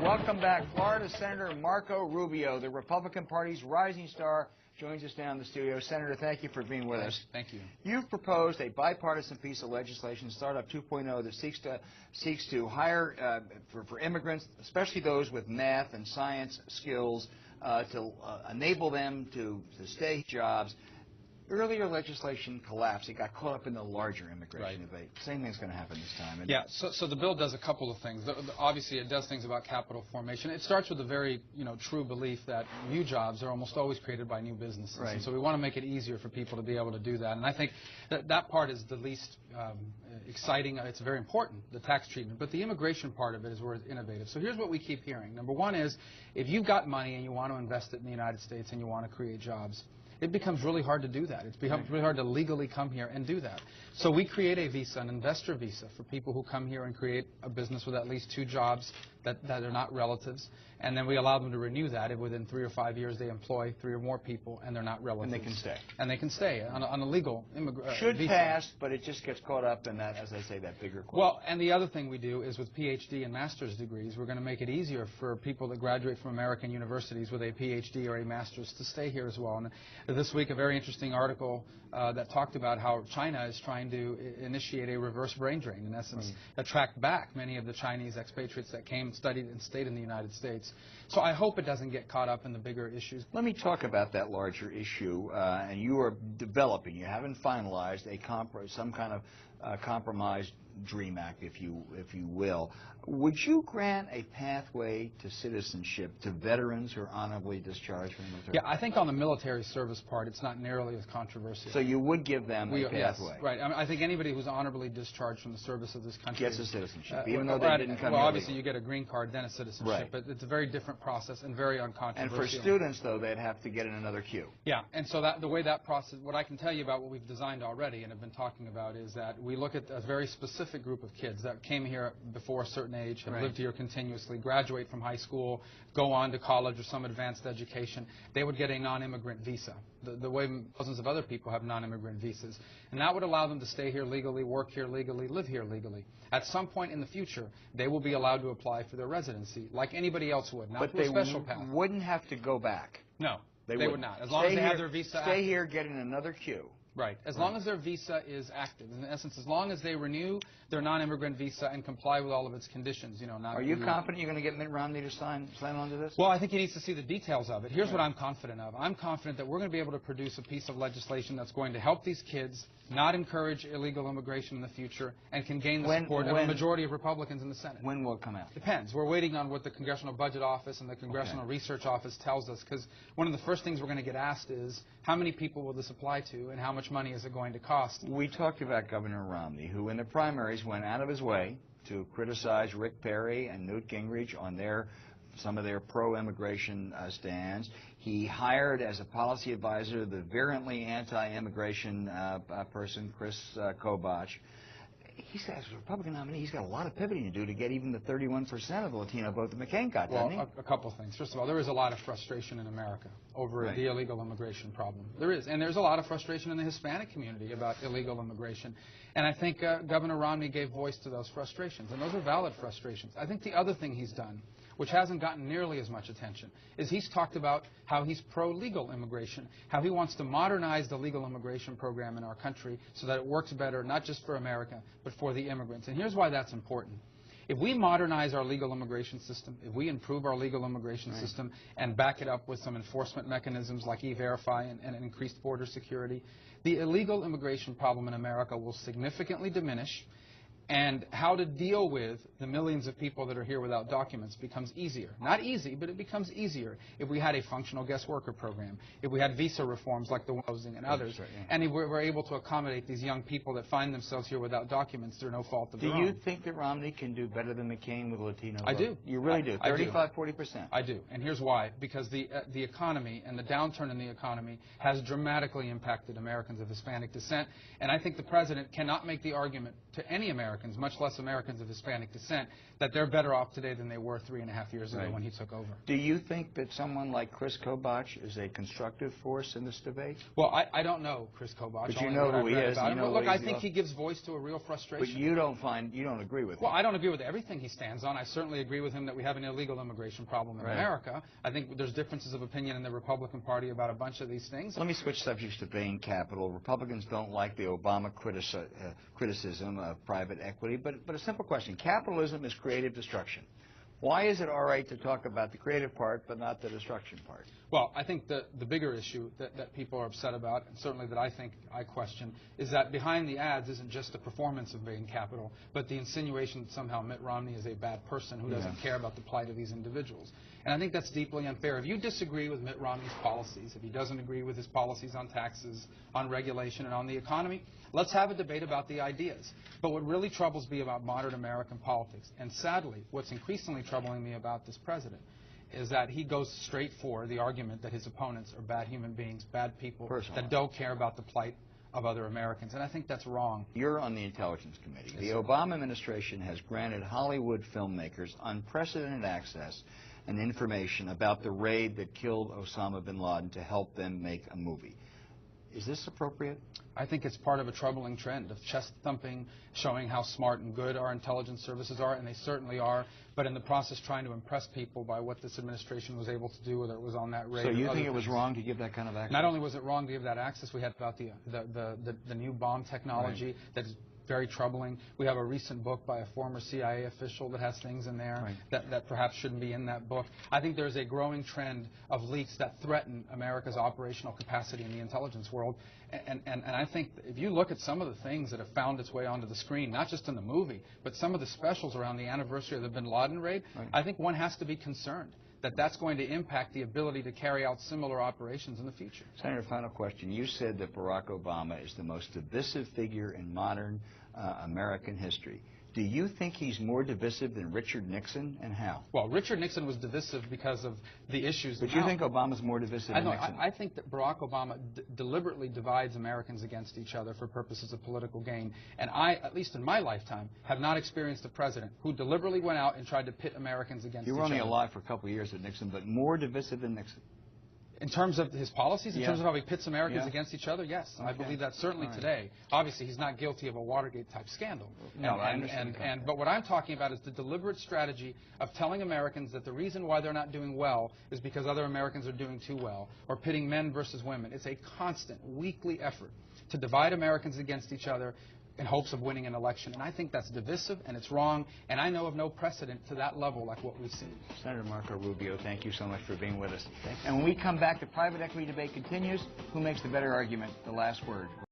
Welcome back. Florida Senator Marco Rubio, the Republican Party's rising star, joins us now in the studio. Senator, thank you for being with us. Thank you. You've proposed a bipartisan piece of legislation, Startup 2.0, that seeks to hire for immigrants, especially those with math and science skills, to enable them to stay in jobs. Earlier legislation collapsed. It got caught up in the larger immigration debate. Same thing's going to happen this time. Yeah, so the bill does a couple of things. Obviously, it does things about capital formation. It starts with a very, true belief that new jobs are almost always created by new businesses. Right. And so we want to make it easier for people to be able to do that. And I think that part is the least exciting. It's very important, the tax treatment. But the immigration part of it is where it's innovative. So here's what we keep hearing. Number one is, if you've got money and you want to invest it in the United States and you want to create jobs, it becomes really hard to do that. It becomes really hard to legally come here and do that. So we create a visa, an investor visa, for people who come here and create a business with at least 2 jobs that are not relatives. And then we allow them to renew that. If within 3 or 5 years they employ 3 or more people and they're not relatives. And they can stay. And they can stay on a legal Should visa. pass, but it just gets caught up in that, as I say, that bigger question. Well, and the other thing we do is with PhD and master's degrees, we're going to make it easier for people that graduate from American universities with a PhD or a master's to stay here as well. And this week, a very interesting article that talked about how China is trying to initiate a reverse brain drain, in essence, attract back many of the Chinese expatriates that came, studied, and stayed in the United States. So I hope it doesn't get caught up in the bigger issues. Let me talk about that larger issue. And you are developing, you haven't finalized some kind of compromised DREAM Act, if you will. Would you grant a pathway to citizenship to veterans who are honorably discharged from the military? Yeah, I think on the military service part, it's not nearly as controversial. So you would give them a pathway? Yes, right. I mean, I think anybody who's honorably discharged from the service of this country gets a citizenship, even though they didn't come Well, here obviously legally. you get a green card, then a citizenship, Right. but it's a very different process and very uncontroversial. And for students, though, they'd have to get in another queue. Yeah, and so the way that process, what I can tell you about what we've designed already and have been talking about is that we look at a very specific group of kids that came here before a certain age, have lived here continuously, graduate from high school, go on to college or some advanced education. They would get a non-immigrant visa, the way thousands of other people have non-immigrant visas. And that would allow them to stay here legally, work here legally, live here legally. At some point in the future, they will be allowed to apply for their residency like anybody else would, not through a special path. But they wouldn't have to go back. No, they would not. As long as they have their visa Stay here, get in another queue. Right. As long as their visa is active. In essence, as long as they renew their non-immigrant visa and comply with all of its conditions, Are you confident you're going to get Mitt Romney to sign on to this? Well, I think he needs to see the details of it. Here's what I'm confident of. I'm confident that we're going to be able to produce a piece of legislation that's going to help these kids not encourage illegal immigration in the future and can gain the support of a majority of Republicans in the Senate. When will it come out? Depends. We're waiting on what the Congressional Budget Office and the Congressional Research Office tells us, because one of the first things we're going to get asked is, how many people will this apply to and how much money is it going to cost? We talked about Governor Romney, who in the primaries went out of his way to criticize Rick Perry and Newt Gingrich on some of their pro-immigration stands. He hired as a policy advisor the virulently anti-immigration person, Chris Kobach. He's as a Republican nominee, he's got a lot of pivoting to do to get even the 31% of the Latino vote that McCain got, doesn't he? Well, a couple of things. First of all, there is a lot of frustration in America over the illegal immigration problem. There is. And there's a lot of frustration in the Hispanic community about illegal immigration. And I think Governor Romney gave voice to those frustrations. And those are valid frustrations. I think the other thing he's done, which hasn't gotten nearly as much attention, is he's talked about how he's pro-legal immigration, how he wants to modernize the legal immigration program in our country so that it works better, not just for America, but for the immigrants. And here's why that's important. If we modernize our legal immigration system, if we improve our legal immigration system and back it up with some enforcement mechanisms like E-Verify and increased border security, the illegal immigration problem in America will significantly diminish. And how to deal with the millions of people that are here without documents becomes easier. Not easy, but it becomes easier if we had a functional guest worker program, if we had visa reforms like the housing and others, and if we were able to accommodate these young people that find themselves here without documents through no fault of their own. Do you think that Romney can do better than McCain with Latino vote? I do. You really do? 35, 40%? I do. And here's why. Because the economy and the downturn in the economy has dramatically impacted Americans of Hispanic descent. And I think the president cannot make the argument to any American Americans, much less Americans of Hispanic descent, that they're better off today than they were 3.5 years ago when he took over. Do you think that someone like Chris Kobach is a constructive force in this debate? Well, I don't know Chris Kobach. But you know who he is. Look, I think he gives voice to a real frustration. But you don't agree with him. Well, I don't agree with everything he stands on. I certainly agree with him that we have an illegal immigration problem in America. I think there's differences of opinion in the Republican Party about a bunch of these things. Let me switch subjects to Bain Capital. Republicans don't like the Obama criticism of private equity, but a simple question. Capitalism is creative destruction. Why is it all right to talk about the creative part but not the destruction part? Well, I think the bigger issue that people are upset about, and certainly that I question, is that behind the ads isn't just the performance of Bain Capital, but the insinuation that somehow Mitt Romney is a bad person who doesn't care about the plight of these individuals. And I think that's deeply unfair. If you disagree with Mitt Romney's policies, if he doesn't agree with his policies on taxes, on regulation, and on the economy, let's have a debate about the ideas. But what really troubles me about modern American politics, and sadly, what's increasingly troubling me about this president, is that he goes straight for the argument that his opponents are bad human beings, bad people, that don't care about the plight of other Americans. And I think that's wrong. You're on the Intelligence Committee. Yes, the Obama administration has granted Hollywood filmmakers unprecedented access and information about the raid that killed Osama bin Laden to help them make a movie. Is this appropriate? I think it's part of a troubling trend of chest thumping, showing how smart and good our intelligence services are, and they certainly are, but in the process trying to impress people by what this administration was able to do, whether it was on that raid. So you think it was wrong to give that kind of access? Not only was it wrong to give that access, we had about the new bomb technology that's very troubling. We have a recent book by a former CIA official that has things in there that perhaps shouldn't be in that book. I think there's a growing trend of leaks that threaten America's operational capacity in the intelligence world. And I think if you look at some of the things that have found its way onto the screen, not just in the movie, but some of the specials around the anniversary of the bin Laden raid, I think one has to be concerned that that's going to impact the ability to carry out similar operations in the future. Senator, final question. You said that Barack Obama is the most divisive figure in modern American history. Do you think he's more divisive than Richard Nixon, and how? Well, Richard Nixon was divisive because of the issues. But you think Obama's more divisive than Nixon? I think that Barack Obama deliberately divides Americans against each other for purposes of political gain. And I, at least in my lifetime, have not experienced a president who deliberately went out and tried to pit Americans against each other. You were only alive for a couple of years with Nixon, but more divisive than Nixon. In terms of his policies, in terms of how he pits Americans against each other, yes. I believe that certainly today. Obviously, he's not guilty of a Watergate-type scandal. No, I understand. But what I'm talking about is the deliberate strategy of telling Americans that the reason why they're not doing well is because other Americans are doing too well, or pitting men versus women. It's a constant, weekly effort to divide Americans against each other in hopes of winning an election. And I think that's divisive, and it's wrong, and I know of no precedent to that level like what we've seen. Senator Marco Rubio, thank you so much for being with us. And when we come back, the private equity debate continues. Who makes the better argument? The last word.